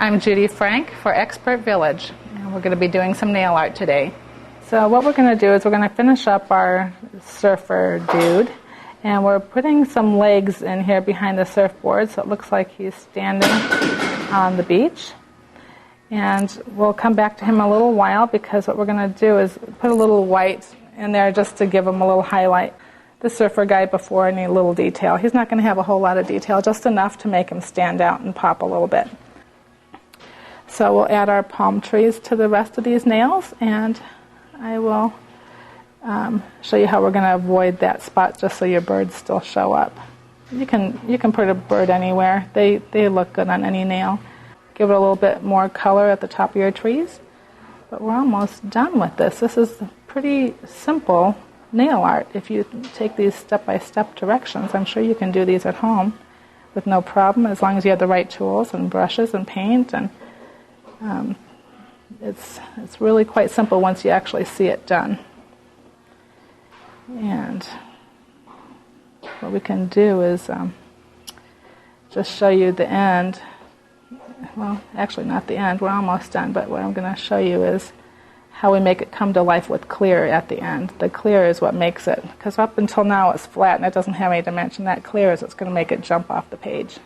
I'm Judy Frank for Expert Village, and we're going to be doing some nail art today. So what we're going to do is we're going to finish up our surfer dude, and we're putting some legs in here behind the surfboard so it looks like he's standing on the beach. And we'll come back to him a little while because what we're going to do is put a little white in there just to give him a little highlight. The surfer guy before any little detail. He's not going to have a whole lot of detail, just enough to make him stand out and pop a little bit. So we'll add our palm trees to the rest of these nails, and I will show you how we're going to avoid that spot just so your birds still show up. You can put a bird anywhere. They look good on any nail. Give it a little bit more color at the top of your trees. But we're almost done with this. This is pretty simple nail art. If you take these step-by-step directions, I'm sure you can do these at home with no problem, as long as you have the right tools and brushes and paint. And it's really quite simple once you actually see it done. And what we can do is just show you the end. Well, actually not the end, we're almost done, but what I'm going to show you is how we make it come to life with clear at the end. The clear is what makes it, because up until now it's flat and it doesn't have any dimension. That clear is what's going to make it jump off the page.